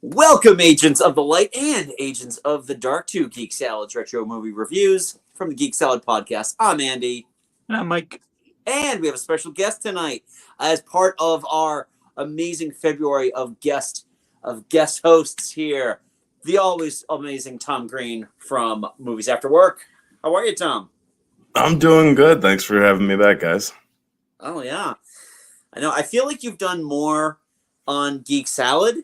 Welcome, Agents of the Light and Agents of the Dark, to Geek Salad's Retro Movie Reviews from the Geek Salad Podcast. I'm Andy. And I'm Mike. And we have a special guest tonight as part of our amazing February of guest hosts here. The always amazing Tom Green from Movies After Work. How are you, Tom? I'm doing good. Thanks for having me back, guys. Oh, yeah. I know. I feel like you've done more on Geek Salad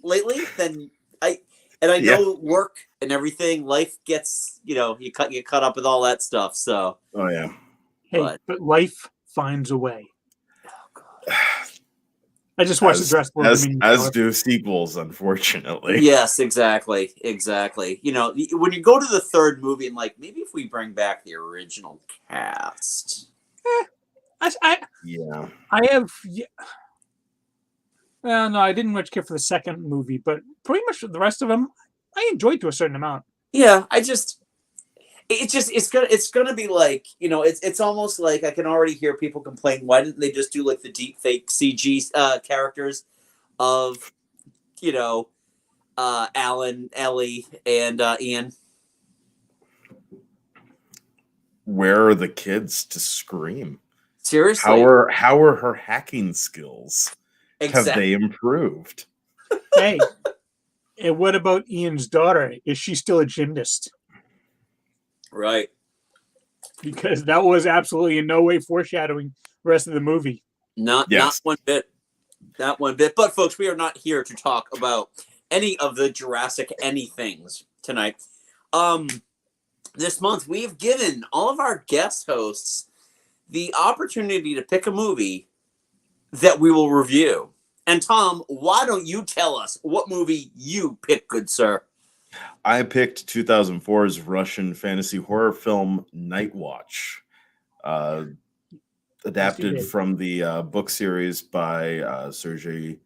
lately than I know work and everything, life gets, you get caught up with all that stuff. So oh yeah. Hey, but life finds a way. Oh God. I just watched the dress as do sequels, unfortunately. Yes, exactly. You know, when you go to the third movie and maybe if we bring back the original cast. I have. Yeah. Well, no, I didn't much care for the second movie, but pretty much the rest of them, I enjoyed to a certain amount. Yeah, it's gonna be like, it's almost like I can already hear people complain. Why didn't they just do like the deep fake CG characters of, Alan, Ellie, and Ian? Where are the kids to scream? Seriously, how are her hacking skills? Exactly. Have they improved? Hey, and what about Ian's daughter? Is she still a gymnast? Right. Because that was absolutely in no way foreshadowing the rest of the movie. Not one bit. Not one bit. But folks, we are not here to talk about any of the Jurassic anythings tonight. This month we've given all of our guest hosts the opportunity to pick a movie that we will review. And Tom, why don't you tell us what movie you picked, good sir? I picked 2004's Russian fantasy horror film Night Watch, adapted from the book series by Sergei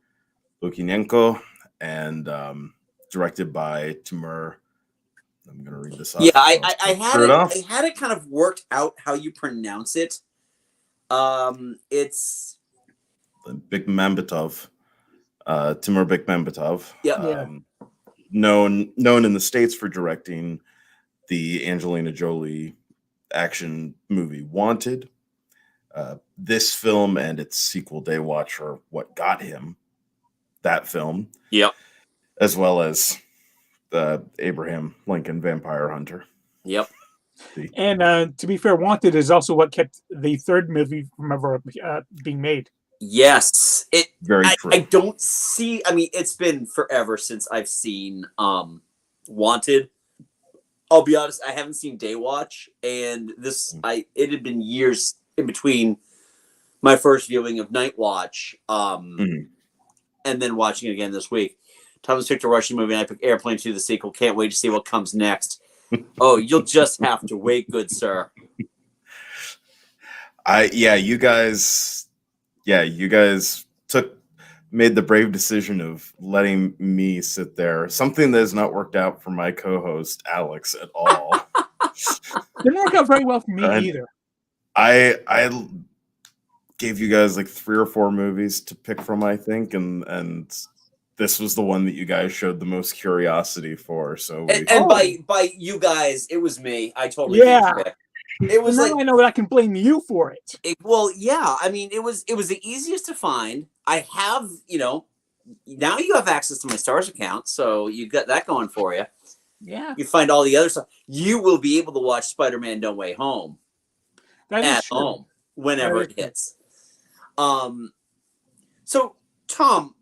Lukyanenko and directed by Timur. I'm going to read this off. Yeah, I had it kind of worked out how you pronounce it. It's Bekmambetov, Timur Bekmambetov. Yeah. Known in the States for directing the Angelina Jolie action movie Wanted. This film and its sequel Daywatch are what got him that film. Yep. As well as the Abraham Lincoln Vampire Hunter. Yep. And to be fair, Wanted is also what kept the third movie from ever being made. Yes, very true. I don't see. I mean, it's been forever since I've seen Wanted. I'll be honest, I haven't seen Daywatch, and it had been years in between my first viewing of Night Watch, and then watching it again this week. Thomas picked a Russian movie, and I picked Airplane 2, the sequel. Can't wait to see what comes next. Oh, you'll just have to wait, good sir. You guys made the brave decision of letting me sit there. Something that has not worked out for my co-host Alex at all. Didn't work out very well for me either. I gave you guys like 3 or 4 movies to pick from, I think, and this was the one that you guys showed the most curiosity for. So by you guys, it was me. I totally picked. It was I know that I can blame you for it. Well, yeah. I mean, it was the easiest to find. I have, now you have access to my Stars account, so you got that going for you. Yeah. You find all the other stuff. You will be able to watch Spider-Man No Way Home home whenever it hits. So, Tom,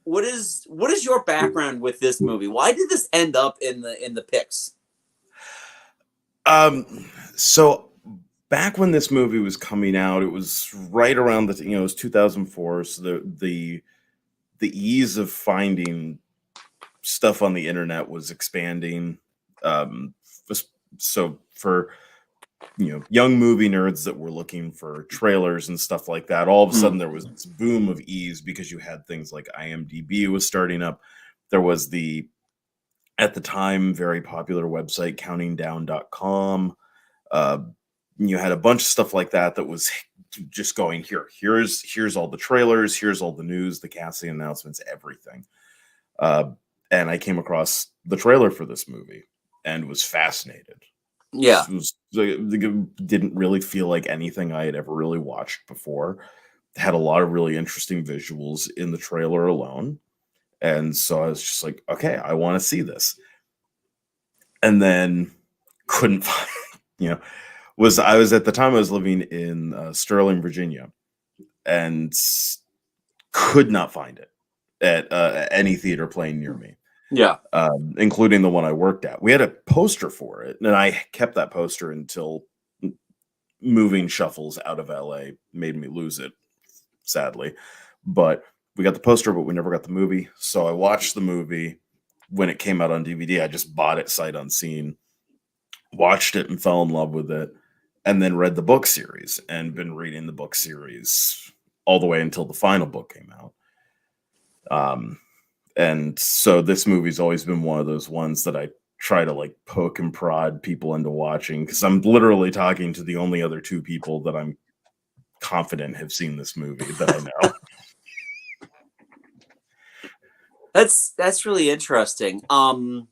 what is your background with this movie? Why did this end up in the picks? So back when this movie was coming out, it was right around it was 2004. So the ease of finding stuff on the internet was expanding. So for young movie nerds that were looking for trailers and stuff like that, all of a sudden there was this boom of ease because you had things like IMDb was starting up. There was at the time, very popular website, countingdown.com. You had a bunch of stuff like that was just going, here's all the trailers, here's all the news, the casting announcements, everything. and I came across the trailer for this movie and was fascinated. Yeah. Didn't really feel like anything I had ever really watched before. Had a lot of really interesting visuals in the trailer alone. And so I was just like, okay, I want to see this. And then couldn't find, I was at the time I was living in Sterling, Virginia, and could not find it at any theater playing near me. Yeah. Including the one I worked at. We had a poster for it, and I kept that poster until moving shuffles out of LA made me lose it, sadly. But we got the poster, but we never got the movie. So I watched the movie when it came out on DVD. I just bought it sight unseen, watched it and fell in love with it, and then read the book series and been reading the book series all the way until the final book came out. And so this movie's always been one of those ones that I try to like poke and prod people into watching, because I'm literally talking to the only other two people that I'm confident have seen this movie that I know. That's really interesting. I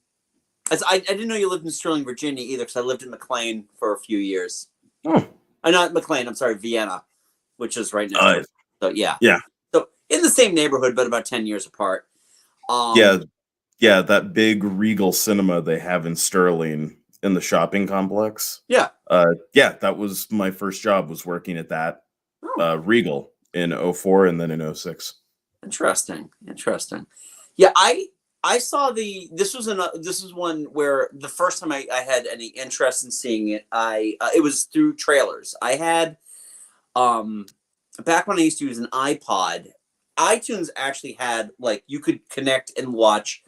didn't know you lived in Sterling, Virginia either, because I lived in McLean for a few years. Oh. Not McLean, I'm sorry, Vienna, which is right next door. So yeah. Yeah. So in the same neighborhood, but about 10 years apart. Yeah, that big Regal cinema they have in Sterling in the shopping complex. Yeah. That was my first job, was working at that Regal in 04 and then in 06. Interesting. Yeah, I saw this was one where the first time I had any interest in seeing it, it was through trailers. I had back when I used to use an iPod, iTunes actually had, like, you could connect and watch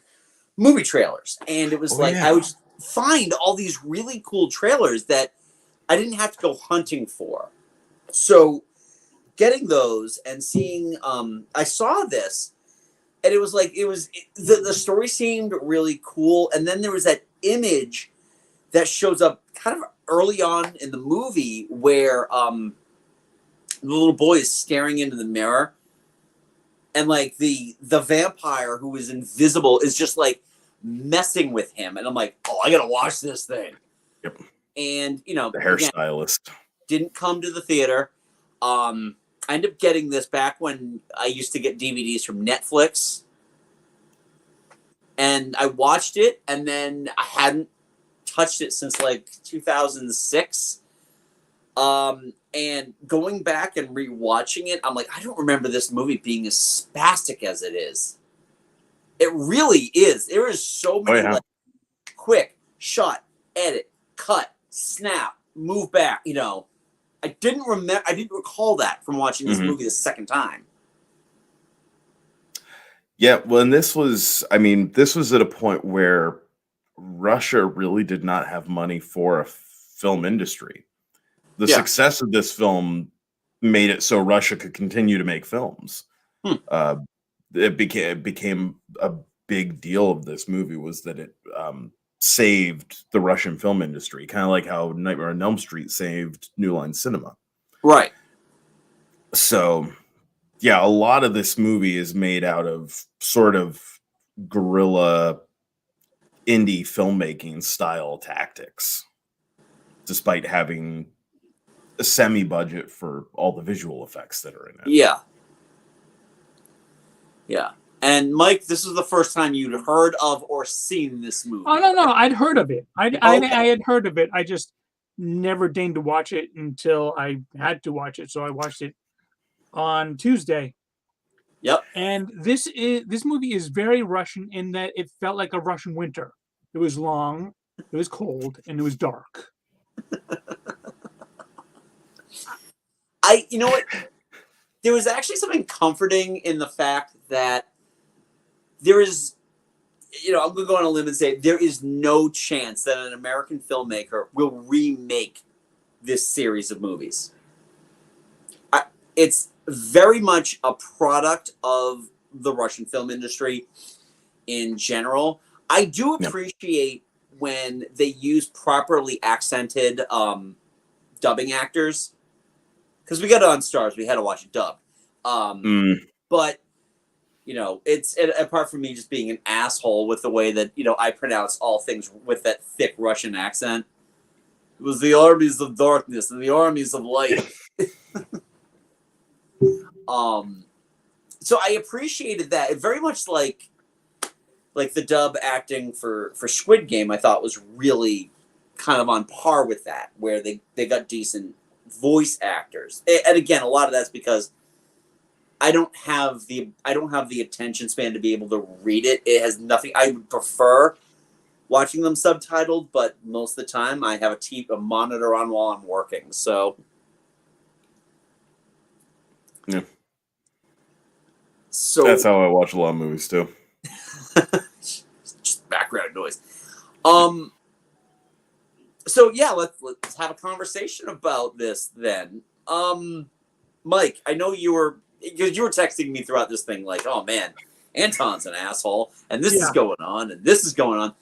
movie trailers, and it was I would find all these really cool trailers that I didn't have to go hunting for. So getting those and seeing, I saw this, and it was the story seemed really cool, and then there was that image that shows up kind of early on in the movie where the little boy is staring into the mirror, and like the vampire who is invisible is just like messing with him, and I'm like, oh, I gotta watch this thing. Yep. And the hairstylist didn't come to the theater. I ended up getting this back when I used to get DVDs from Netflix, and I watched it, and then I hadn't touched it since like 2006. And going back and rewatching it, I'm like, I don't remember this movie being as spastic as it is. It really is. There is so many like quick shot, edit, cut, snap, move back. I didn't recall that from watching this movie the second time. Yeah, well, and this was at a point where Russia really did not have money for a film industry. The success of this film made it so Russia could continue to make films. It became a big deal of this movie was that it saved the Russian film industry, kind of like how Nightmare on Elm Street saved New Line Cinema. Right. So, yeah, a lot of this movie is made out of sort of guerrilla indie filmmaking style tactics, despite having a semi-budget for all the visual effects that are in it. Yeah. And Mike, this is the first time you'd heard of or seen this movie. Oh no, I'd heard of it. I had heard of it. I just never deigned to watch it until I had to watch it. So I watched it on Tuesday. Yep. And this movie is very Russian in that it felt like a Russian winter. It was long, it was cold, and it was dark. You know what? There was actually something comforting in the fact that there is, I'm going to go on a limb and say there is no chance that an American filmmaker will remake this series of movies. It's very much a product of the Russian film industry in general. I do appreciate when they use properly accented dubbing actors. Because we got it on Stars, we had to watch it dubbed. But you know, it's apart from me just being an asshole with the way that, you know, I pronounce all things with that thick Russian accent. It was the armies of darkness and the armies of light. So I appreciated that. It very much like the dub acting for Squid Game, I thought was really kind of on par with that, where they got decent voice actors. And again, a lot of that's because I don't have the attention span to be able to read it. It has nothing. I would prefer watching them subtitled, but most of the time I have a monitor on while I'm working. So yeah. So that's how I watch a lot of movies too. Just background noise. So yeah, let's have a conversation about this then. Mike, I know you were texting me throughout this thing like, oh man, Anton's an asshole, and this is going on, and this is going on.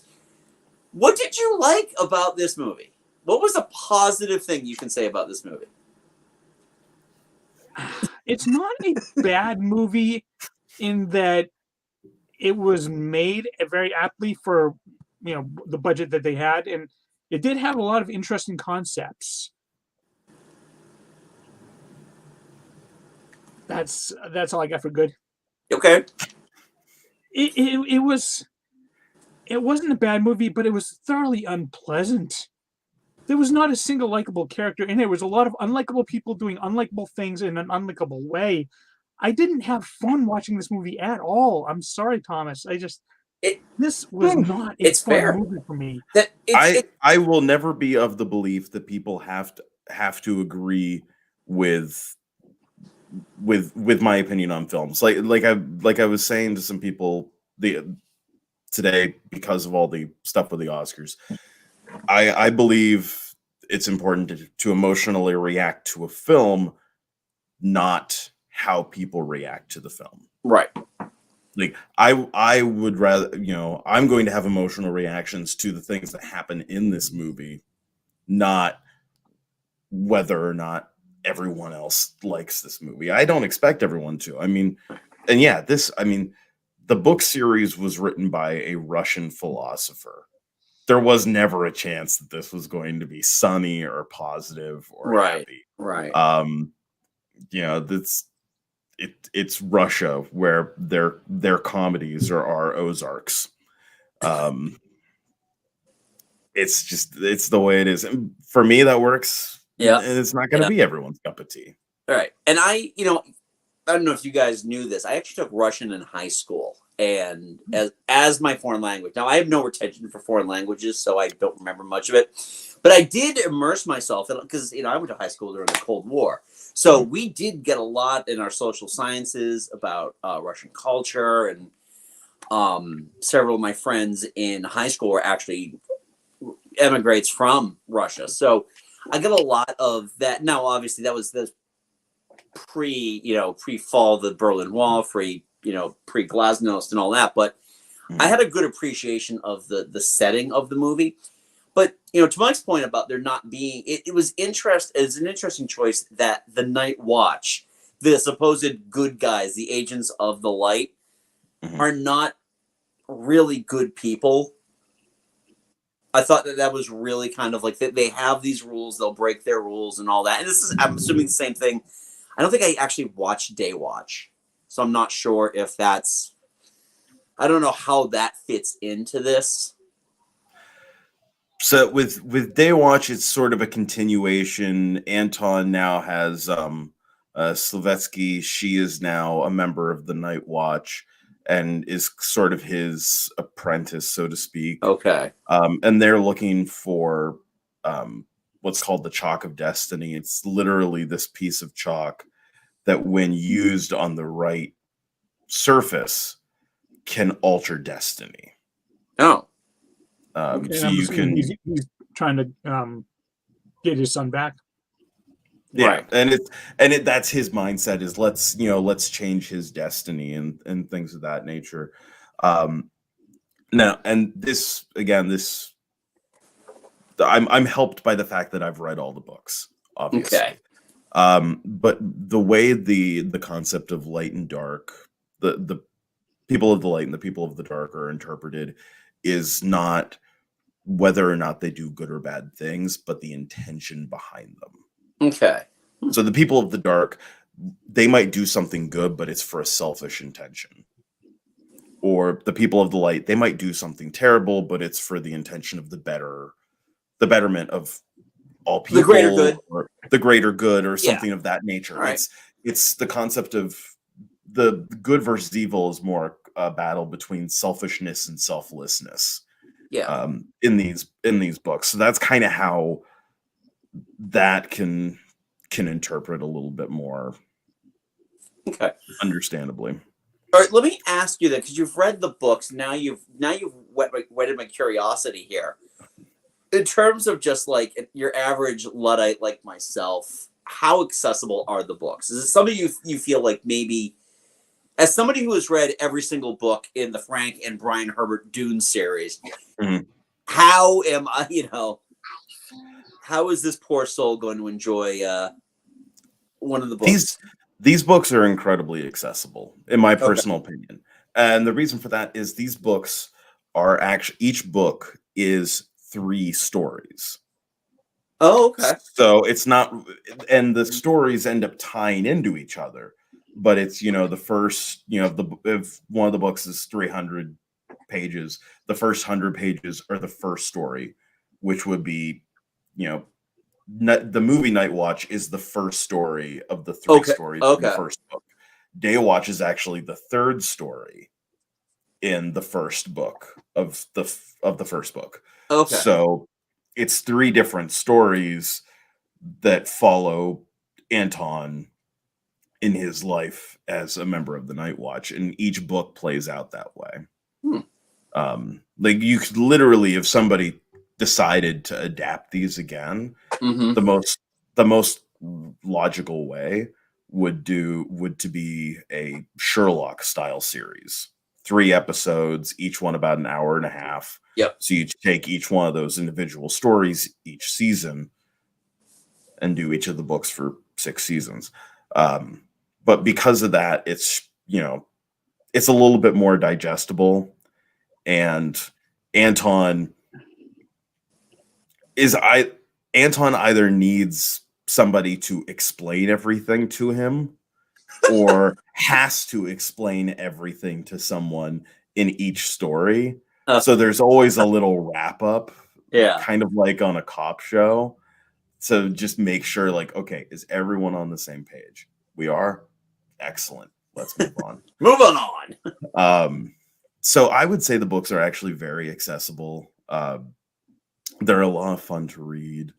What did you like about this movie? What was a positive thing you can say about this movie? It's not a bad movie in that it was made very aptly for, you know, the budget that they had, and it did have a lot of interesting concepts. That's all I got for good. Okay. It wasn't a bad movie, but it was thoroughly unpleasant. There was not a single likable character in it. There was a lot of unlikable people doing unlikable things in an unlikable way. I didn't have fun watching this movie at all. I'm sorry, Thomas. This was not a fun movie for me. I will never be of the belief that people have to agree with my opinion on films. Like I was saying to some people today, because of all the stuff with the Oscars, I believe it's important to emotionally react to a film, not how people react to the film. Right. Like I would rather, you know, I'm going to have emotional reactions to the things that happen in this movie, not whether or not everyone else likes this movie. I don't expect everyone to. I mean, and yeah, the book series was written by a Russian philosopher. There was never a chance that this was going to be sunny or positive or happy. Right. You know, it's Russia, where their comedies are our Ozarks. It's the way it is. And for me, that works. Yeah. And it's not going to be everyone's cup of tea. All right. And I don't know if you guys knew this. I actually took Russian in high school, and as my foreign language. Now, I have no retention for foreign languages, so I don't remember much of it. But I did immerse myself in it because, I went to high school during the Cold War. So we did get a lot in our social sciences about Russian culture, and several of my friends in high school were actually emigrants from Russia. So I got a lot of that. Now, obviously, that was the pre-fall of the Berlin Wall, pre-Glasnost and all that. But I had a good appreciation of the setting of the movie. But, to Mike's point about there not being, it was an interesting choice that the Night Watch, the supposed good guys, the agents of the light, are not really good people. I thought that was really kind of like they have these rules, they'll break their rules and all that. And I'm assuming the same thing. I don't think I actually watched Daywatch, so I'm not sure if I don't know how that fits into this. So with Daywatch, it's sort of a continuation. Anton now has Slavetsky. She is now a member of the Night Watch and is sort of his apprentice, so to speak. Okay. And they're looking for what's called the Chalk of Destiny. It's literally this piece of chalk that, when used on the right surface, can alter destiny. Oh. Okay, so you can. He's trying to get his son back. Yeah, right. and that's his mindset, is let's change his destiny and things of that nature. Now, and this again, I'm helped by the fact that I've read all the books, obviously. Okay. But the way the concept of light and dark, the People of the Light and the People of the Dark are interpreted is not whether or not they do good or bad things, but the intention behind them. Okay. So the People of the Dark, they might do something good, but it's for a selfish intention. Or the People of the Light, they might do something terrible, but it's for the intention of the betterment of all people, The greater good. or the greater good, or Yeah. something of that nature. Right. It's the concept of the good versus evil is more a battle between selfishness and selflessness. Yeah. In these books. So that's kind of how that can interpret a little bit more Okay. understandably. All right, let me ask you that, because you've read the books. Now you've whetted my curiosity here. In terms of just like your average Luddite like myself, how accessible are the books? Is it something you feel like maybe, as somebody who has read every single book in the Frank and Brian Herbert Dune series, Mhm. how am I? How is this poor soul going to enjoy one of the books? These books are incredibly accessible, in my Okay. personal opinion. And the reason for that is these books are actually, each book is 3 stories. Oh, okay. So it's not, and the stories end up tying into each other. But it's, the first, if one of the books is 300 pages, the first 100 pages are the first story, which would be, the movie Night Watch is the first story of the 3 stories in the first book. Day Watch is actually the 3rd story in the first book of the first book. Okay. So it's 3 different stories that follow Anton in his life as a member of the Night Watch, and each book plays out that way. Like, you could literally, if somebody decided to adapt these again, the most logical way would to be a Sherlock style series, 3 episodes, each one about an hour and a half. Yep. So you take each one of those individual stories each season and do each of the books for 6 seasons. But because of that, it's a little bit more digestible, and Anton either needs somebody to explain everything to him, or has to explain everything to someone in each story. So there's always a little wrap up, kind of like on a cop show. So just make sure, like, okay, is everyone on the same page? We are? Excellent. Let's move on. Moving on. So I would say the books are actually very accessible. They're a lot of fun to read.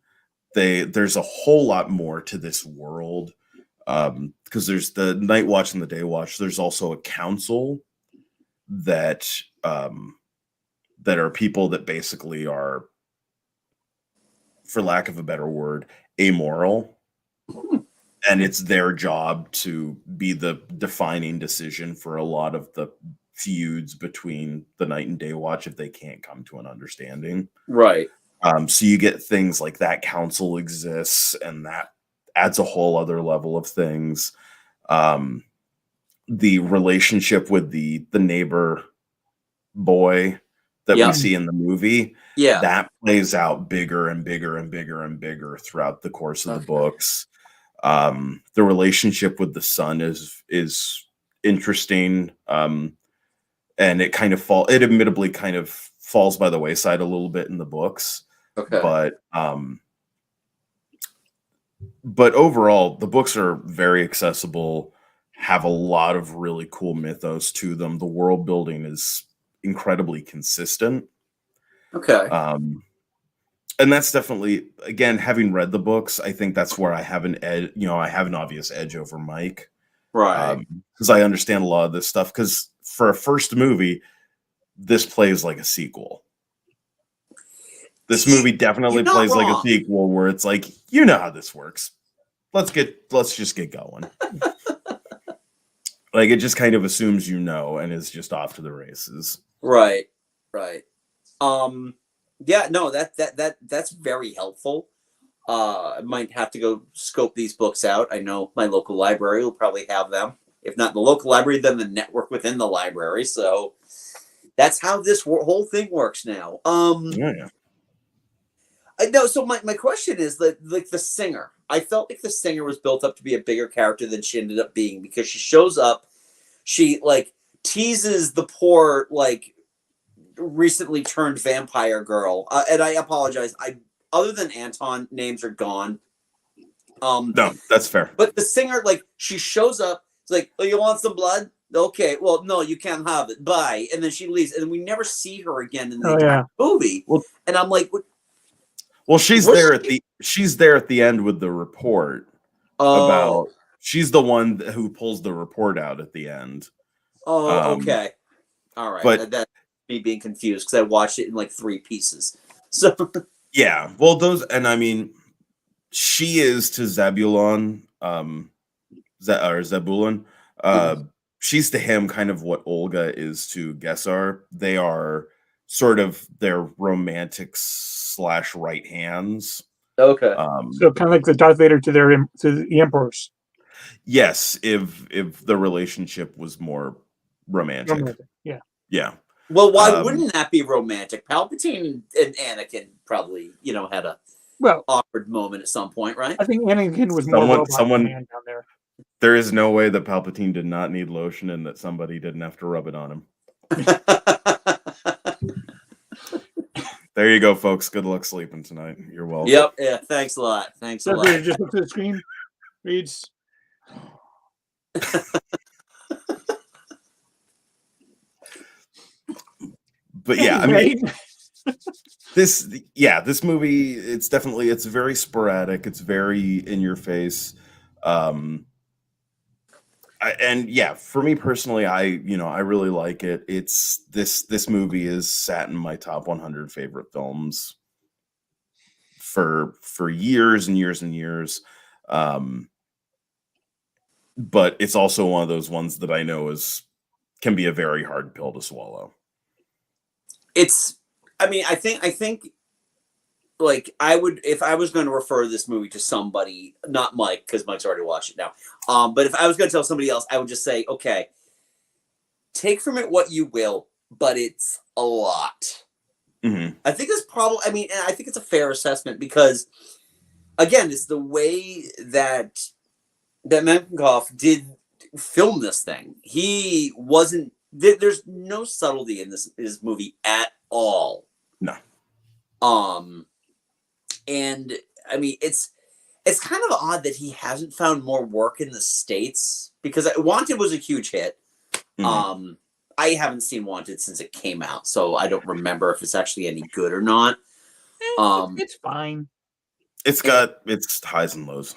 There's a whole lot more to this world, because there's the Night Watch and the Day Watch. There's also a council that are people that basically are, for lack of a better word, amoral. And it's their job to be the defining decision for a lot of the feuds between the Night and Day Watch if they can't come to an understanding. Right. So you get things like that council exists, and that adds a whole other level of things. The relationship with the neighbor boy that we see in the movie, that plays out bigger and bigger and bigger and bigger throughout the course of the books. The relationship with the son is interesting, and it admittedly kind of falls by the wayside a little bit in the books. Okay. But overall, the books are very accessible, have a lot of really cool mythos to them. The world building is incredibly consistent. Okay. And that's definitely, again, having read the books, I think that's where I have an edge. I have an obvious edge over Mike, Right. because I understand a lot of this stuff. Because for a first movie, this plays like a sequel. This movie definitely plays like a sequel, where it's like, how this works. Let's just get going. Like, it just kind of assumes and is just off to the races. Right. Yeah, no, that's very helpful. I might have to go scope these books out. I know my local library will probably have them. if not the local library, then the network within the library. So that's how this whole thing works now. Yeah. No, so my question is that like the singer. I felt like the singer was built up to be a bigger character than she ended up being because she shows up, she like teases the poor like recently turned vampire girl. And I apologize. I other than Anton, names are gone. No, that's fair. But the singer, like, she shows up. It's like, oh, you want some blood? Okay, well, no, you can't have it. Bye. And then she leaves, and we never see her again in the entire movie. Well, and I'm like, well, she's there at the end with the report about. She's the one who pulls the report out at the end. Oh, okay, all right. But that's me being confused because I watched it in like 3 pieces. So yeah, well, those, and I mean, she is to Zebulon, Zebulon. She's to him kind of what Olga is to Gesar. They are sort of their romantic / right hands. Okay. So kind of like the Darth Vader to the Emperors. Yes, if the relationship was more romantic. Yeah. Yeah. Well, why wouldn't that be romantic? Palpatine and Anakin probably, had a awkward moment at some point, right? I think Anakin was more robot man down there. There is no way that Palpatine did not need lotion and that somebody didn't have to rub it on him. There you go, folks. Good luck sleeping tonight. You're welcome. Yep. Yeah. Thanks a lot. Thanks a lot. Just look at the screen. Reads. But yeah, I mean, this movie, it's very sporadic. It's very in your face. And yeah, for me personally, I really like it. It's this movie is sat in my top 100 favorite films for years and years and years. But it's also one of those ones that I know can be a very hard pill to swallow. I think like I would, if I was going to refer this movie to somebody, not Mike, because Mike's already watched it now. But if I was going to tell somebody else, I would just say, okay, take from it what you will, but it's a lot. Mm-hmm. I think it's probably, and I think it's a fair assessment because, again, it's the way that Menkoff did film this thing. He wasn't, there's no subtlety in this movie at all. No. And I mean, it's kind of odd that he hasn't found more work in the States because Wanted was a huge hit. Mm-hmm. I haven't seen Wanted since it came out, so I don't remember if it's actually any good or not. It's fine. It's got its highs and lows.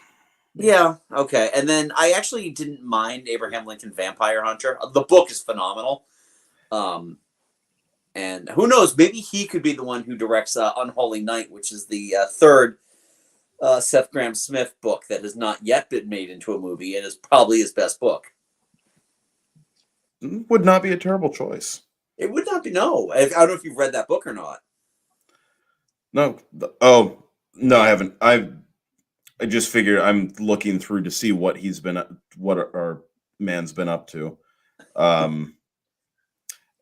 Yeah, okay. And then I actually didn't mind Abraham Lincoln Vampire Hunter. The book is phenomenal. And who knows, maybe he could be the one who directs Unholy Night, which is the third Seth Grahame-Smith book that has not yet been made into a movie and is probably his best book. Would not be a terrible choice. It would not be, no. I don't know if you've read that book or not. No. Oh, no, I haven't. I just figured I'm looking through to see what our man's been up to.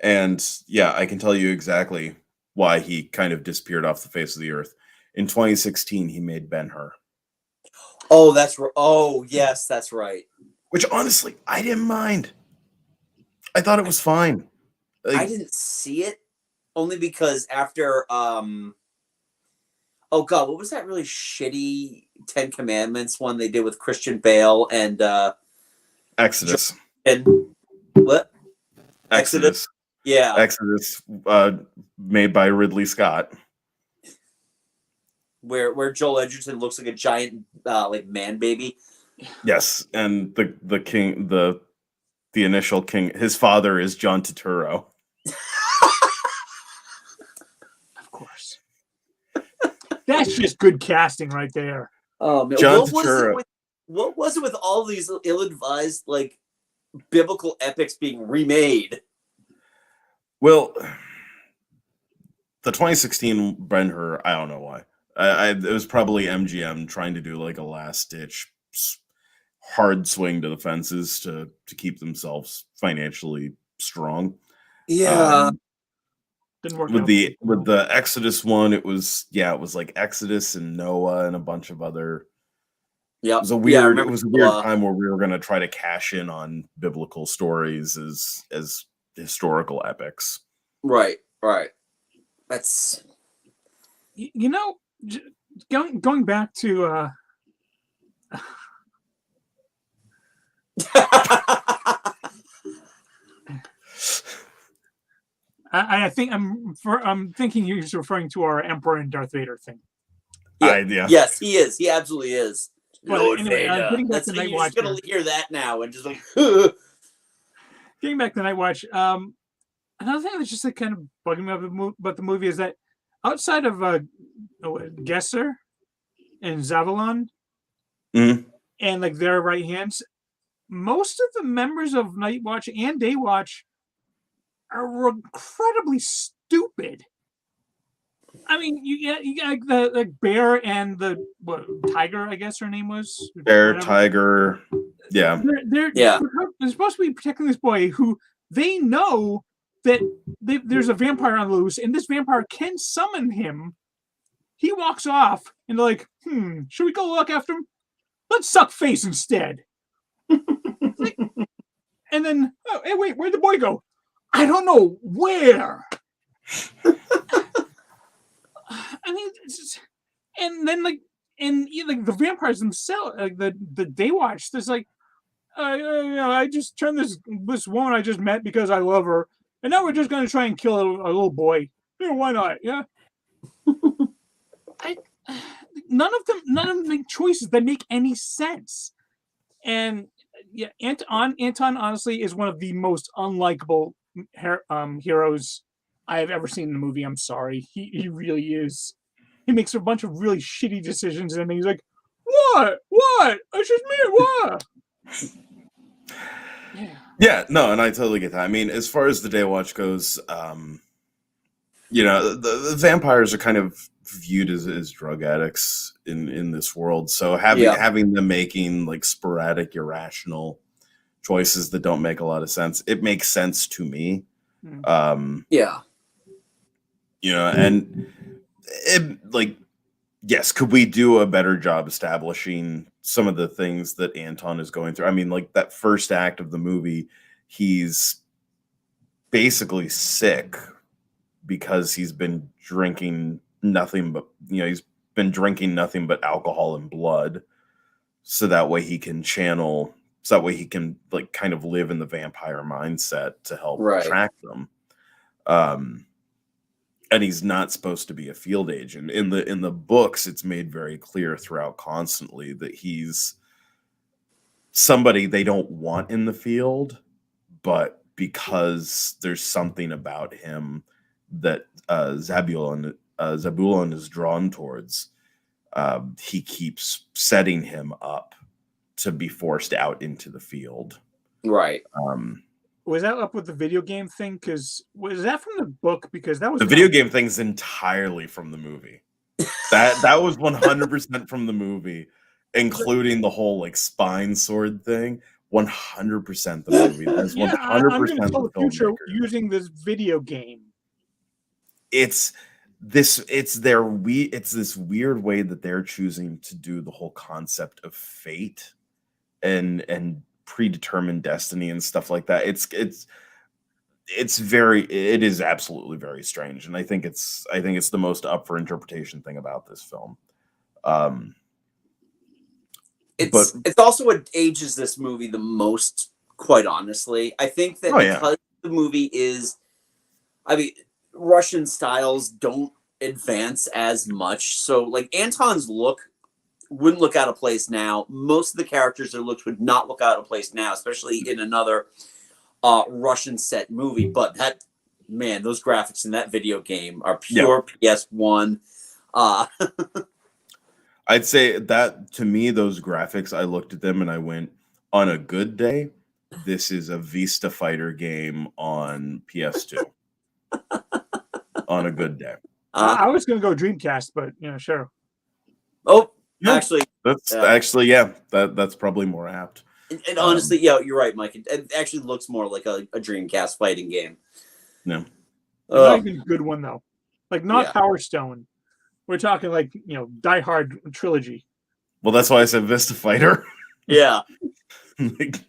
And yeah, I can tell you exactly why he kind of disappeared off the face of the earth. In 2016, he made Ben-Hur. Oh, that's right. Oh, yes, that's right. Which honestly, I didn't mind. I thought it was fine. I didn't see it only because after oh god, what was that really shitty Ten Commandments one they did with Christian Bale and Exodus. And what? Exodus. Yeah. Exodus, made by Ridley Scott. Where Joel Edgerton looks like a giant like man baby. Yes, and the king, the initial king, his father is John Turturro. Of course. That's just good casting right there. Oh man, John Turturro. What was it with all these ill-advised like biblical epics being remade? Well, the 2016 Ben-Hur, I don't know why. It was probably MGM trying to do like a last-ditch hard swing to the fences to keep themselves financially strong. Yeah. Didn't work With out. the Exodus one, it was like Exodus and Noah and a bunch of other. Yep. It was a weird time where we were going to try to cash in on biblical stories as historical epics. Right. That's going back to I think I'm thinking he's referring to our Emperor and Darth Vader thing. Yeah. Yes, he is. He absolutely is. But Lord anyway, Vader. getting back to Night You're Watch. just gonna hear that now and just like. Getting back to Night Watch. Another thing that's just like kind of bugging me about the movie is that outside of Gesser and Zavalon and like their right hands, most of the members of Night Watch and Day Watch are incredibly stupid. I mean, you got the bear and the tiger, I guess her name was. Bear, tiger. Yeah. They're supposed to be protecting this boy who they know that there's a vampire on the loose, and this vampire can summon him. He walks off, and they're like, should we go look after him? Let's suck face instead. And then, hey, wait, where'd the boy go? I don't know where. I mean, and then the vampires themselves, like the Day Watch, there's like, I just turned this woman I just met because I love her, and now we're just gonna try and kill a little boy. Yeah, why not? Yeah. None of them make choices that make any sense. And yeah, Anton honestly is one of the most unlikable heroes I have ever seen in the movie. I'm sorry, he really is. He makes a bunch of really shitty decisions, and then he's like, "What? It's just me. What?" Yeah, no, and I totally get that. I mean, as far as the Day Watch goes, the vampires are kind of viewed as drug addicts in this world. So having them making like sporadic, irrational choices that don't make a lot of sense, it makes sense to me. And it, yes, could we do a better job establishing some of the things that Anton is going through? I mean, like that first act of the movie, he's basically sick because he's been drinking nothing but alcohol and blood, so that way he can like kind of live in the vampire mindset to help track them. And he's not supposed to be a field agent. In the books, it's made very clear throughout constantly that he's somebody they don't want in the field, but because there's something about him that Zabulon is drawn towards, he keeps setting him up to be forced out into the field. Right. Was that up with the video game thing? Because was that from the book? Because that was the video game thing's entirely from the movie. That was 100% from the movie, including the whole like spine sword thing. 100% the movie. That's 100% I'm going to tell the future filmmaker. using this video game. It's this weird way that they're choosing to do the whole concept of fate and predetermined destiny and stuff like that. It is absolutely very strange, and I think it's the most up for interpretation thing about this film. It's also what ages this movie the most, quite honestly. I think that because the movie is, I mean, Russian styles don't advance as much, so like Anton's look wouldn't look out of place now. Most of the characters' their looks would not look out of place now, especially in another Russian set movie. But those graphics in that video game are pure PS1. I'd say that to me, those graphics, I looked at them and I went, on a good day, this is a Vista Fighter game on PS2. On a good day. I was going to go Dreamcast, but sure. Oh, actually, That's actually, yeah, that's probably more apt. And honestly, yeah, you're right, Mike. It actually looks more like a Dreamcast fighting game. No. Not even a good one though. Like not Yeah. Power Stone. We're talking like Die Hard trilogy. Well, that's why I said Vista Fighter. Yeah. Like,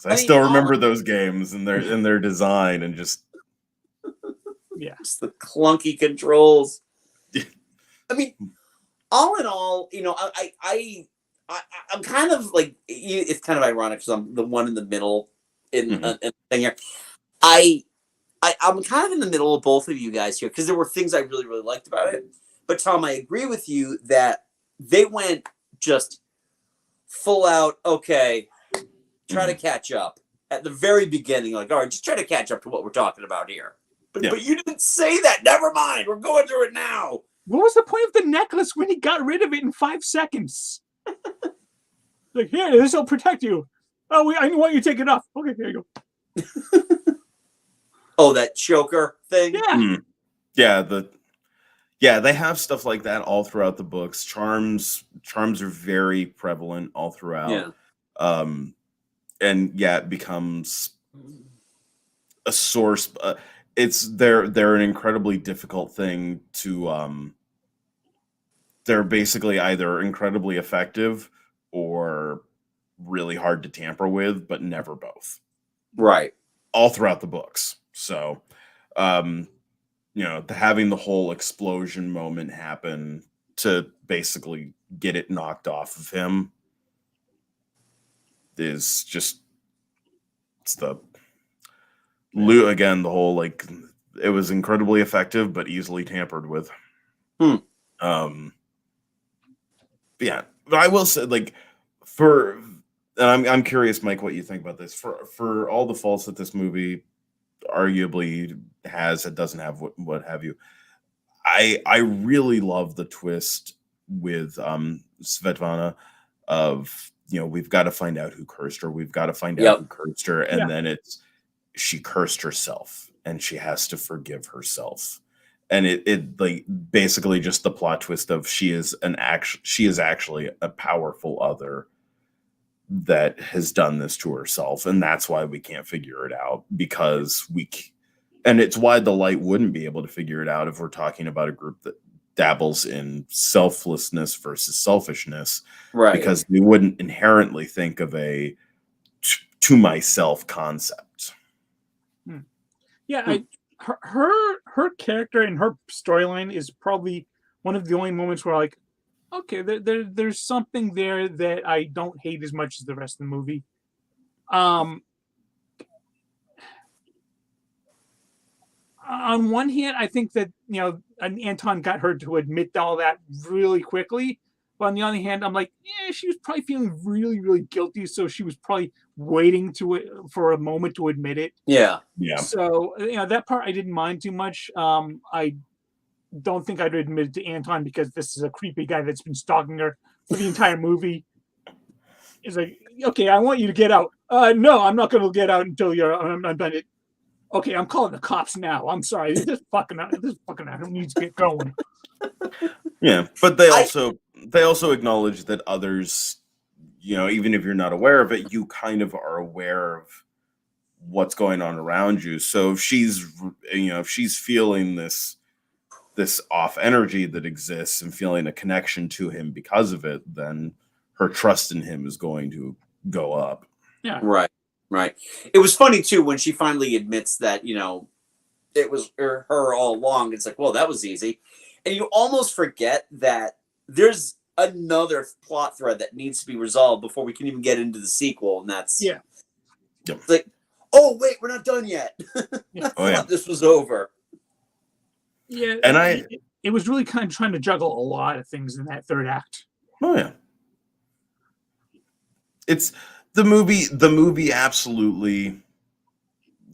I still remember those games and their design and just just the clunky controls. I mean, all in all, I'm kind of like, it's kind of ironic because I'm the one in the middle in the thing here. I'm kind of in the middle of both of you guys here because there were things I really, really liked about it. But Tom, I agree with you that they went just full out, okay, try to catch up at the very beginning. Like, all right, just try to catch up to what we're talking about here. But you didn't say that. Never mind. We're going through it now. What was the point of the necklace when he got rid of it in 5 seconds? Like, here, this will protect you. Oh, I want you to take it off. Okay, here you go. Oh, that choker thing? Yeah. Yeah, they have stuff like that all throughout the books. Charms are very prevalent all throughout. Yeah. And yeah, it becomes a source. They're an incredibly difficult thing to. They're basically either incredibly effective or really hard to tamper with, but never both. Right. All throughout the books. So, having the whole explosion moment happen to basically get it knocked off of him is just, it's the again, the whole, like, it was incredibly effective, but easily tampered with. Yeah, but I will say, like, and I'm curious, Mike, what you think about this. For all the faults that this movie arguably has, it doesn't have, what have you. I really love the twist with Svetlana of, we've got to find out who cursed her. We've got to find out who cursed her, and then she cursed herself, and she has to forgive herself. And it like basically just the plot twist of she is actually a powerful other that has done this to herself, and that's why we can't figure it out, because and it's why the light wouldn't be able to figure it out if we're talking about a group that dabbles in selflessness versus selfishness, right? Because we wouldn't inherently think of a to myself concept. Yeah, her character and her storyline is probably one of the only moments where, like, okay, there's something there that I don't hate as much as the rest of the movie. On one hand, I think that Anton got her to admit all that really quickly. But on the other hand, I'm like, yeah, she was probably feeling really, really guilty, so she was probably waiting for a moment to admit it. Yeah. So that part I didn't mind too much. I don't think I'd admit it to Anton because this is a creepy guy that's been stalking her for the entire movie. It's like, okay, I want you to get out. No, I'm not going to get out until I'm done it. Okay, I'm calling the cops now. I'm sorry. This fucking item needs to get going. Yeah, but they also acknowledge that others, even if you're not aware of it, you kind of are aware of what's going on around you. So if she's feeling this off energy that exists and feeling a connection to him because of it, then her trust in him is going to go up. Yeah. Right. It was funny too when she finally admits that, it was her all along. It's like, well, that was easy. And you almost forget that there's another plot thread that needs to be resolved before we can even get into the sequel. And that's it's like, oh wait, we're not done yet. I thought this was over. Yeah, and it was really kind of trying to juggle a lot of things in that third act. Oh yeah, it's the movie absolutely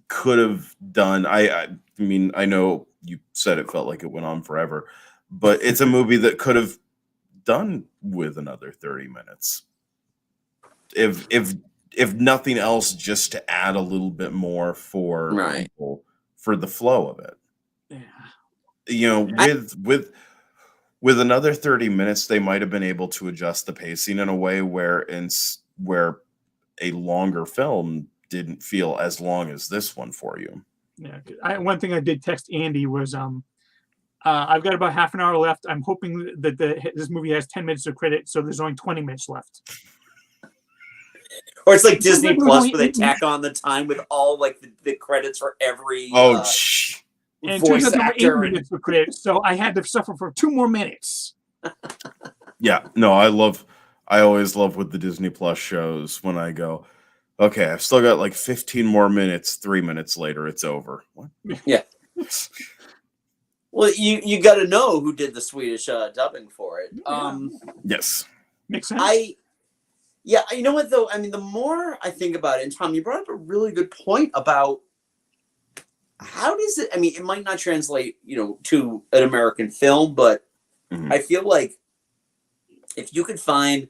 could have done. I mean, I know you said it felt like it went on forever, but it's a movie that could have done with another 30 minutes. If nothing else, just to add a little bit more for people, for the flow of it. Yeah. With with another 30 minutes, they might have been able to adjust the pacing in a way where a longer film didn't feel as long as this one for you. Yeah, one thing I did text Andy was I've got about half an hour left. I'm hoping that this movie has 10 minutes of credit, so there's only 20 minutes left. Or it's like Disney Plus only where they 8 tack on the time with all like the credits for every And it turns voice out there were 8 actor. minutes of credit, so I had to suffer for 2 more minutes. yeah, no, I always love with the Disney Plus shows when I go, okay, I've still got like 15 more minutes. 3 minutes later, it's over. What? Yeah. Well, you got to know who did the Swedish dubbing for it. Yes. Makes sense. You know what though? I mean, the more I think about it, and Tom, you brought up a really good point about how does it? I mean, it might not translate, to an American film, but I feel like if you could find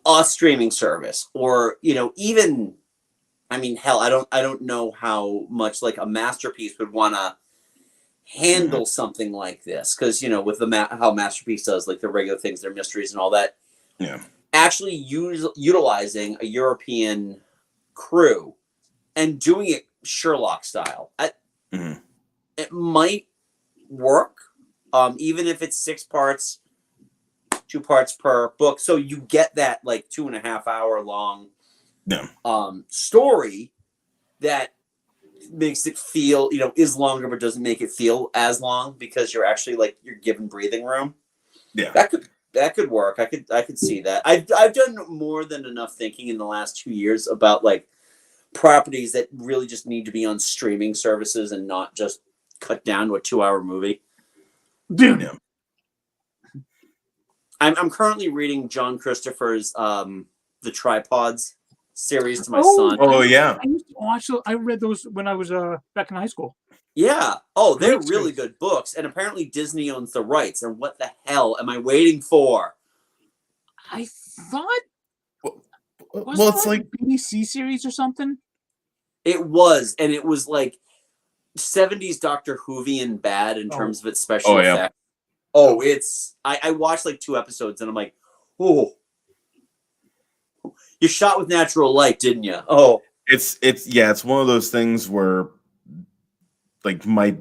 a streaming service, or even, I mean, hell, I don't know how much like a Masterpiece would want to handle something like this, because with how Masterpiece does like the regular things, their mysteries and all that. Yeah. Actually utilizing a European crew and doing it Sherlock style, it might work, even if it's 6 parts, 2 parts per book, so you get that like 2.5 hour long story that makes it feel, is longer but doesn't make it feel as long, because you're actually like you're given breathing room. Yeah, that could work. I could see that. I've done more than enough thinking in the last 2 years about like properties that really just need to be on streaming services and not just cut down to a 2-hour movie. Dude, yeah. I'm currently reading John Christopher's The Tripods series to my son. Oh yeah. I used to watch. I read those when I was back in high school. Yeah. Oh, they're Great really series. good books, and apparently Disney owns the rights. And what the hell am I waiting for? I thought. Well, it's like a BBC series or something. It was, and it was like 70s Doctor Whovian bad in terms of its special effects. Oh, it's I watched like 2 episodes and I'm like, oh, you shot with natural light, didn't you? Oh, it's one of those things where like my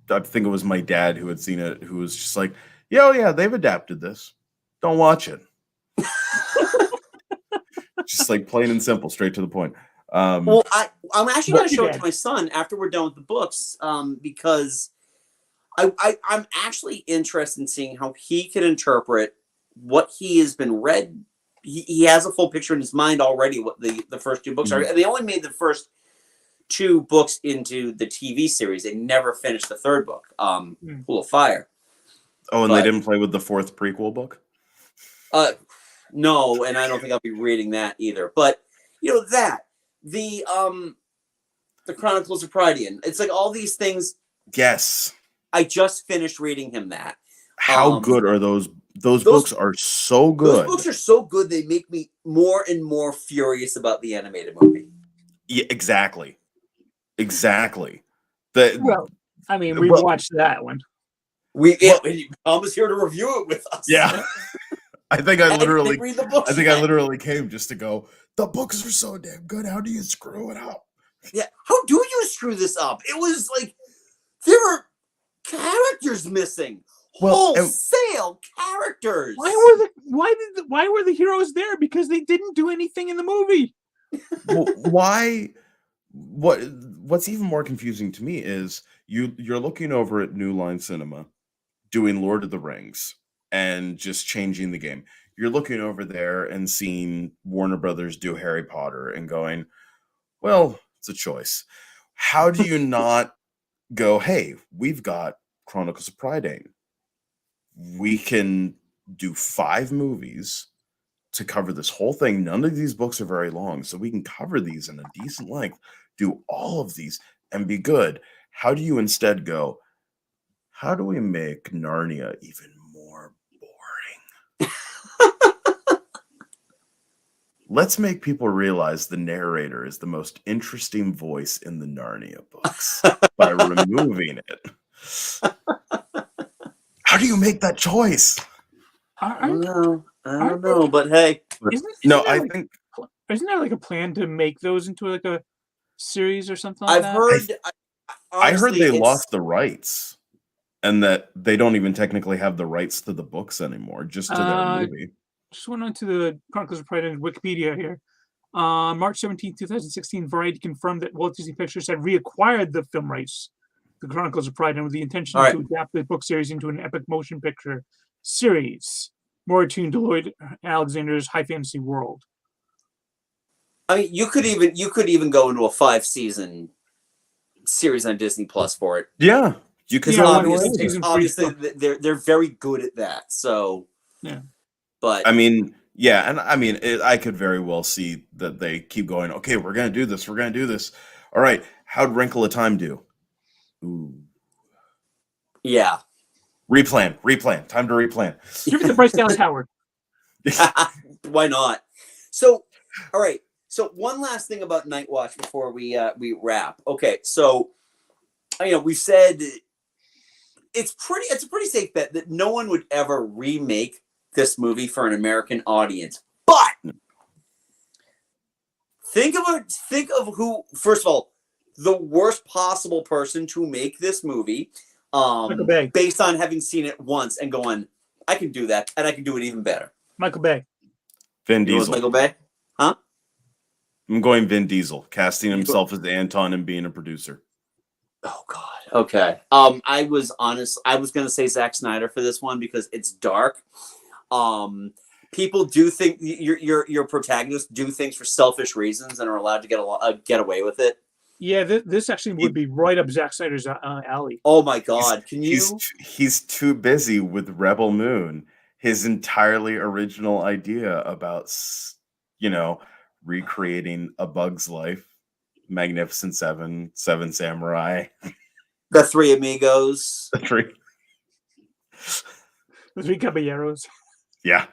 I think it was my dad who had seen it, who was just like, yeah, they've adapted this. Don't watch it. Just like plain and simple, straight to the point. Well, I'm actually going to show it to my son after we're done with the books, because I'm actually interested in seeing how he can interpret what he has been read. He has a full picture in his mind already what the first 2 books are. And they only made the first 2 books into the TV series. They never finished the 3rd book, Pool of Fire. Oh, and they didn't play with the 4th prequel book? No, and I don't think I'll be reading that either. But that the Chronicles of Prydian. It's like all these things. Yes. I just finished reading him that. How good are those? Those books are so good. Those books are so good. They make me more and more furious about the animated movie. Yeah, exactly. Well, I mean, we watched that one. Tom was here to review it with us. Yeah. I think I literally read the books. I literally came just to go, the books are so damn good. How do you screw it up? Yeah. How do you screw this up? It was like there were characters missing. Wholesale characters. Why were the heroes there? Because they didn't do anything in the movie. Well, why? What's even more confusing to me is you're looking over at New Line Cinema doing Lord of the Rings and just changing the game. You're looking over there and seeing Warner Brothers do Harry Potter and going, well, it's a choice. How do you not go, hey, we've got Chronicles of Prydain. We can do 5 movies to cover this whole thing. None of these books are very long, so we can cover these in a decent length, do all of these, and be good. How do you instead go, how do we make Narnia even more boring? Let's make people realize the narrator is the most interesting voice in the Narnia books by removing it. How do you make that choice? I don't know. I don't know, but hey, Isn't there like a plan to make those into like a series or something like I've that? heard. I heard Honestly, they it's lost the rights, and that they don't even technically have the rights to the books anymore, just to their Uh, movie. just went on to the Chronicles of Pride and Wikipedia here. March 17th, 2016, Variety confirmed that Walt Disney Pictures had reacquired the film rights, The Chronicles of Pride, and with the intention all right. to adapt the book series into an epic motion picture series, more attuned to Lloyd Alexander's high fantasy world. I mean, you could even go into a 5-season series on Disney Plus for it. Yeah, you could. Yeah, Obviously, they're very good at that. So yeah, but I mean, yeah, and I mean, I could very well see that they keep going. Okay, we're gonna do this. We're gonna do this. All right, how'd Wrinkle of Time do? Ooh, yeah, replan. Time to replan. give it to Bryce Dallas Howard. why not? So, all right. So one last thing about Night Watch before we wrap. Okay, so we've said it's a pretty safe bet that no one would ever remake this movie for an American audience. But think of who, first of all, the worst possible person to make this movie, Michael Bay. based on having seen it once and going, I can do that, and I can do it even better. Michael Bay. Vin It was Diesel. Michael Bay? Huh? I'm going Vin Diesel, casting himself as Anton and being a producer. Oh God. Okay. I was gonna say Zack Snyder for this one because it's dark. People do think your protagonists do things for selfish reasons and are allowed to get away with it. Yeah, this actually would be right up Zack Snyder's alley. Oh my God! He's too busy with Rebel Moon, his entirely original idea about recreating A Bug's Life, Magnificent Seven, Seven Samurai, The Three Amigos, the three. The Three Caballeros. Yeah.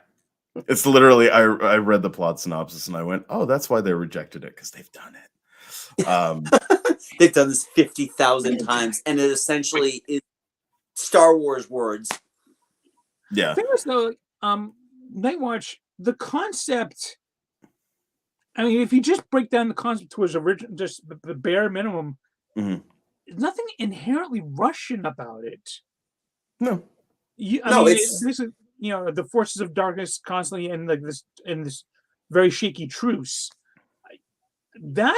It's literally, I read the plot synopsis and I went, oh, that's why they rejected it, because they've done it. They've done this 50,000 times, and it essentially is Star Wars words. Yeah. The thing is, though, Night Watch, the concept. I mean, if you just break down the concept to its original, just the bare minimum, Mhm. there's nothing inherently Russian about it. No. It's this is the forces of darkness constantly in this very shaky truce. That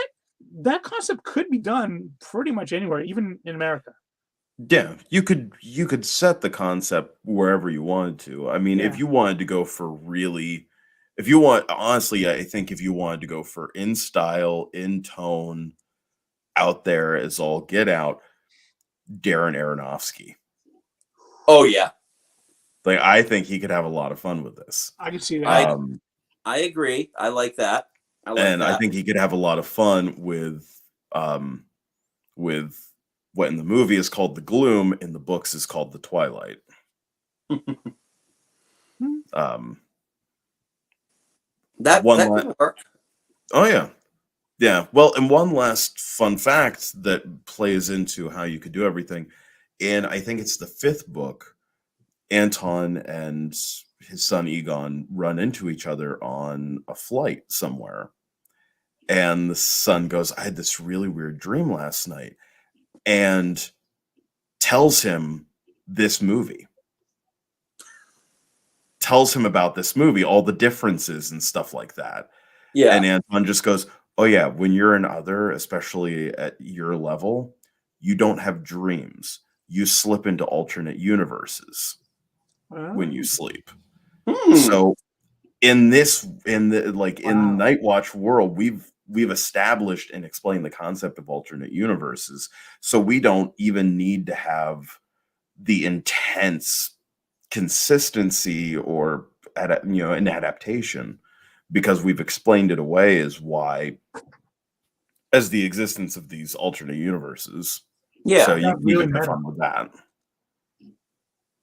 concept could be done pretty much anywhere, even in America. Yeah, you could set the concept wherever you wanted to. I mean, if you wanted to go for honestly, I think if you wanted to go for in style, in tone, out there as all get out, Darren Aronofsky. Oh yeah. Like, I think he could have a lot of fun with this. I can see that. I agree. I like that. I think he could have a lot of fun with what in the movie is called the gloom, in the books is called the twilight. That could work. Oh yeah. Yeah. Well, and one last fun fact that plays into how you could do everything. And I think it's the 5th book, Anton and his son Egon run into each other on a flight somewhere. And the son goes, I had this really weird dream last night, and tells him this movie. Tells him about this movie, all the differences and stuff like that. Yeah. And Anton just goes, oh yeah, when you're an other, especially at your level, you don't have dreams. You slip into alternate universes when you sleep. So in Night Watch world, we've established and explained the concept of alternate universes. So we don't even need to have the intense consistency or an adaptation, because we've explained it away as the existence of these alternate universes. Yeah. So you really can have fun with that.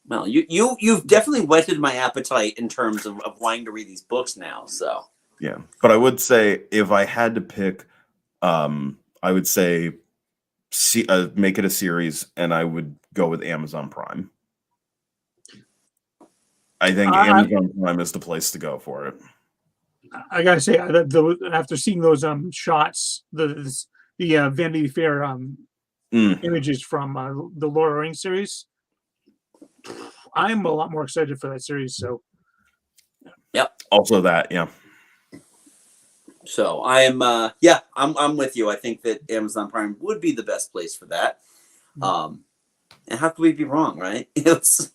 Well, you've definitely whetted my appetite in terms of wanting to read these books now. So yeah, but I would say if I had to pick, I would say make it a series, and I would go with Amazon Prime. I think I, Amazon Prime is the place to go for it. I gotta say, after seeing those shots, the Vanity Fair images from the Lord of the Rings series, I'm a lot more excited for that series. So Yep. Also that, yeah. So I'm with you. I think that Amazon Prime would be the best place for that. And how could we be wrong, right? It's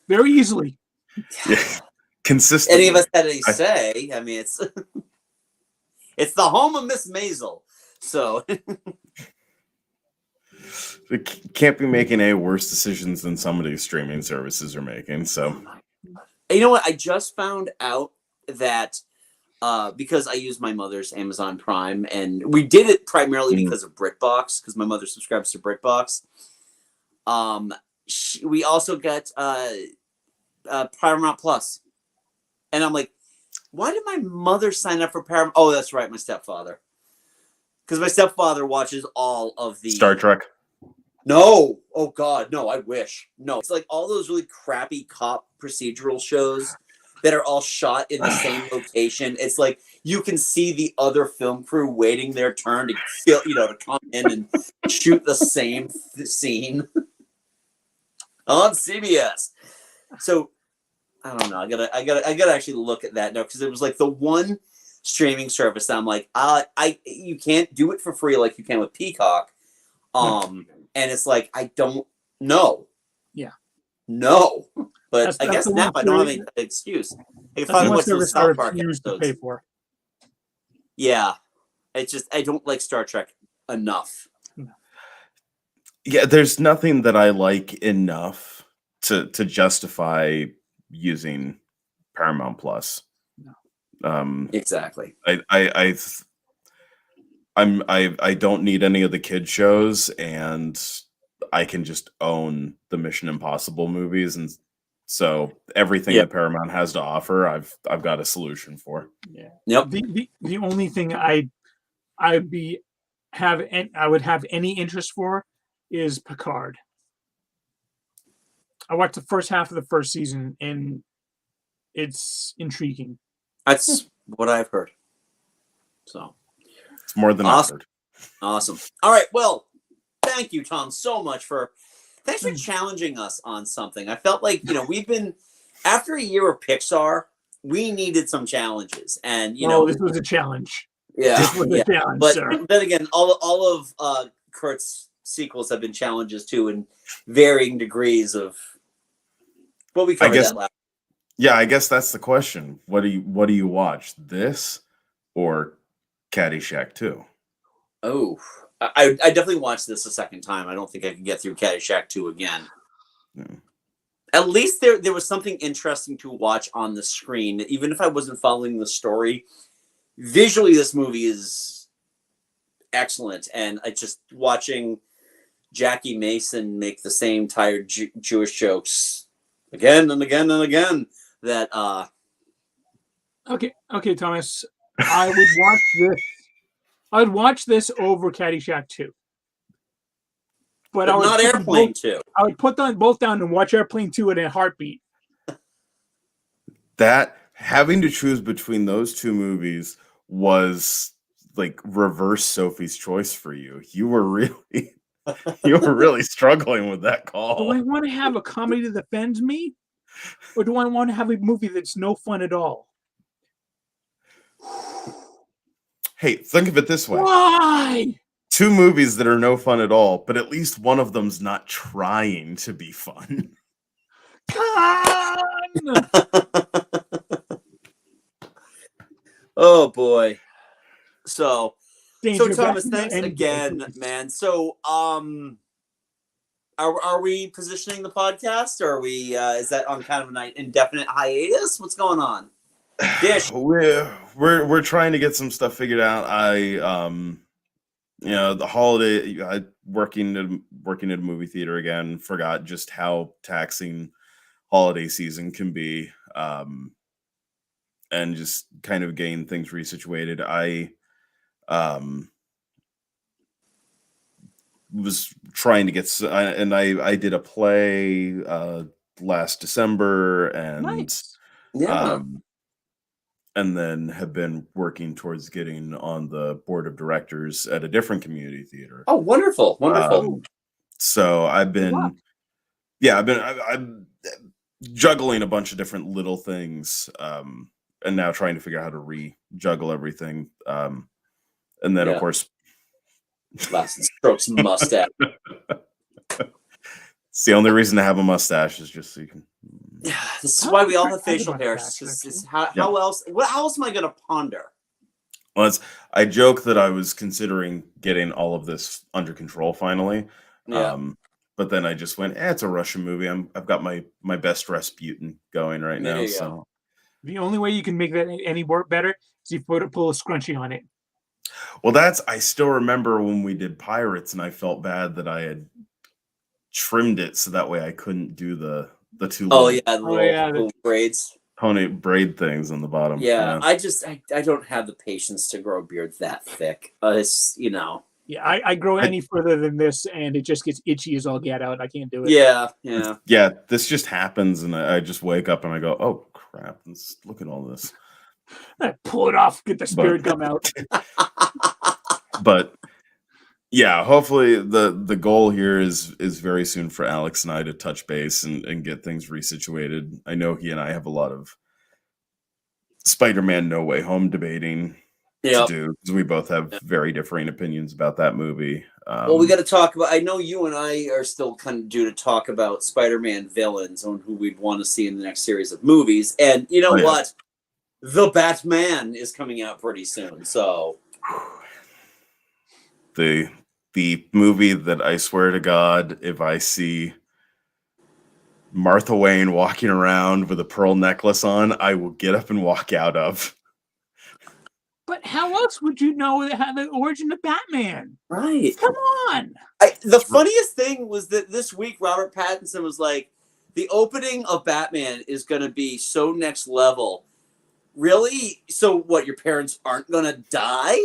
very easily. Yeah. Consistently. any of us had any say. I mean, it's it's the home of Miss Maisel. So It can't be making any worse decisions than some of these streaming services are making. So you know what? I just found out that because I use my mother's Amazon Prime, and we did it primarily because of BritBox, because my mother subscribes to BritBox. We also get Paramount Plus, and I'm like, why did my mother sign up for Paramount? Oh, that's right, my stepfather, because my stepfather watches all of the Star Trek. No, oh God, no! I wish no. It's like all those really crappy cop procedural shows that are all shot in the same location. It's like you can see the other film crew waiting their turn to kill, to come in and shoot the same scene on CBS. So I don't know. I gotta actually look at that now, because it was like the one streaming service that I'm like, you can't do it for free like you can with Peacock. And it's like, I don't know. Yeah. No. But That's I guess the now one I don't have service- any excuse. I can That's finally one watch those service I South Park refuse to episodes. pay for. Yeah. It's just, I don't like Star Trek enough. Yeah, there's nothing that I like enough to justify using Paramount Plus. No. Exactly. I don't need any of the kid shows, and I can just own the Mission Impossible movies, and so everything that Paramount has to offer, I've got a solution for. Yeah. Yep. The only thing I would have any interest for is Picard. I watched the first half of the first season, and it's intriguing. That's what I've heard. So It's more than awesome. I've heard. Awesome. All right. Well, thank you, Tom, so much thanks for challenging us on something. I felt like, we've been, after a year of Pixar, we needed some challenges. And, this was a challenge. Yeah. This was a challenge, but sir. then again, all of Kurt's sequels have been challenges too, in varying degrees of what we covered that last. Yeah, I guess that's the question. What do you watch? This or Caddyshack 2? Oh, I definitely watched this a second time. I don't think I can get through Caddyshack 2 again. At least there was something interesting to watch on the screen, even if I wasn't following the story. Visually, this movie is excellent, and I just watching Jackie Mason make the same tired Jewish jokes again and again and again. That Okay, Thomas. I would watch this. I'd watch this over Caddyshack 2. But I would not Airplane 2. I would put them both down and watch Airplane 2 in a heartbeat. That having to choose between those two movies was like reverse Sophie's Choice for you. You were really struggling with that call. Do I want to have a comedy that offends me? Or do I want to have a movie that's no fun at all? Hey, think of it this way. Why? Two movies that are no fun at all, but at least one of them's not trying to be fun. Oh boy. So Thomas, Back thanks again, man. So are we positioning the podcast, or are we is that on kind of an indefinite hiatus? What's going on? Dish. We're trying to get some stuff figured out. The holiday, working at a movie theater again, forgot just how taxing holiday season can be, and just kind of getting things resituated. I was trying to get, and I did a play last December, and Nice. Yeah. and then have been working towards getting on the board of directors at a different community theater. Oh, wonderful, wonderful. So I've Good luck. been, I'm juggling a bunch of different little things, and now trying to figure out how to re-juggle everything. And then, of Yeah. course, Lasted strokes mustache. it's the only reason to have a mustache is just so you can. Yeah, this is why we all have I have a facial hair. mustache, How else? How else am I going to ponder? Well, I joke that I was considering getting all of this under control finally. Yeah. But then I just went, it's a Russian movie. I've got my best Rasputin going right There now. you So go. The only way you can make that any more better is you pull a scrunchie on it. well, I still remember when we did Pirates, and I felt bad that I had trimmed it so that way I couldn't do the two Oh little yeah, the little braids. pony braid things on the bottom. Yeah, I don't have the patience to grow a beard that thick. It's Yeah, I grow any further than this, and it just gets itchy as all get out. I can't do it. Yeah. This just happens, and I just wake up and I go, oh crap! Look at all this. I pull it off, get the spirit gum out. But yeah, hopefully the goal here is very soon for Alex and I to touch base and get things resituated. I know he and I have a lot of Spider-Man No Way Home debating to do, because we both have very differing opinions about that movie. Well, we got to talk about. I know you and I are still kind of due to talk about Spider-Man villains on who we'd want to see in the next series of movies. And you know what? The Batman is coming out pretty soon. So the movie that I swear to God, if I see Martha Wayne walking around with a pearl necklace on, I will get up and walk out of. But how else would you know the origin of Batman? Right. Come on. The funniest thing was that this week Robert Pattinson was like, the opening of Batman is going to be so next level. Really? So what, your parents aren't going to die?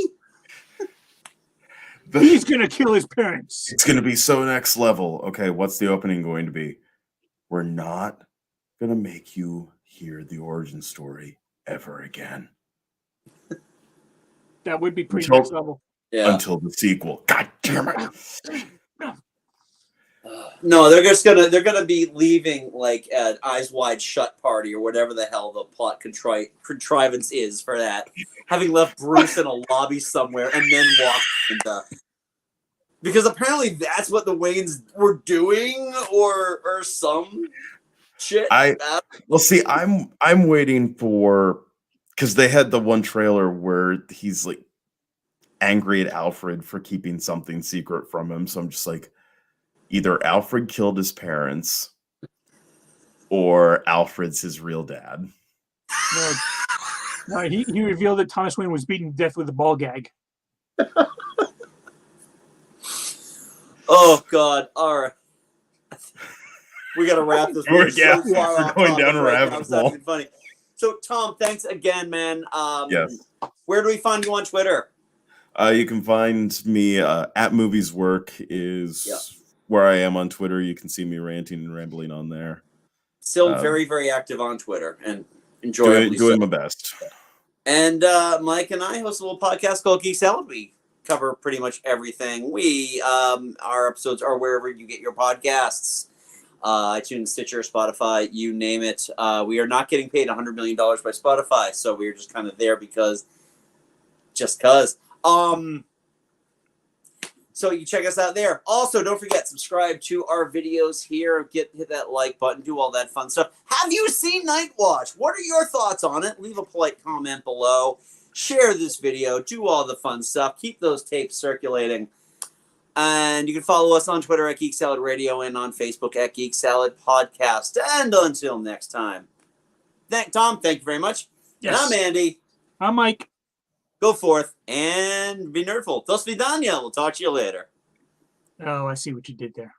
He's going to kill his parents. It's going to be so next level. Okay, what's the opening going to be? We're not going to make you hear the origin story ever again. That would be pretty next level. Yeah. Until the sequel. God damn it. No, they're gonna be leaving like an Eyes Wide Shut party or whatever the hell the plot contrivance is for that. Having left Bruce in a lobby somewhere and then walk into, because apparently that's what the Waynes were doing, or some shit. Well, see, I'm waiting for, because they had the one trailer where he's like angry at Alfred for keeping something secret from him. So I'm just like, either Alfred killed his parents or Alfred's his real dad. No, he revealed that Thomas Wayne was beaten to death with a ball gag. Oh God! All right, we got to wrap this. We're going down a rabbit hole. Funny. So Tom, thanks again, man. Yes. Where do we find you on Twitter? You can find me at Movies Work is where I am on Twitter. You can see me ranting and rambling on there. Still very, very active on Twitter and enjoyably doing my best. And Mike and I host a little podcast called Geek Salad. We cover pretty much everything. Our episodes are wherever you get your podcasts. iTunes, Stitcher, Spotify, you name it. We are not getting paid $100 million by Spotify, so we're just kind of there because. So you check us out there. Also, don't forget, subscribe to our videos here. Hit that like button, do all that fun stuff. Have you seen Night Watch? What are your thoughts on it? Leave a polite comment below. Share this video. Do all the fun stuff. Keep those tapes circulating. And you can follow us on Twitter at Geek Salad Radio and on Facebook at Geek Salad Podcast. And until next time. Tom, thank you very much. Yes. And I'm Andy. I'm Mike. Go forth and be nerdful. До свидания. We'll talk to you later. Oh, I see what you did there.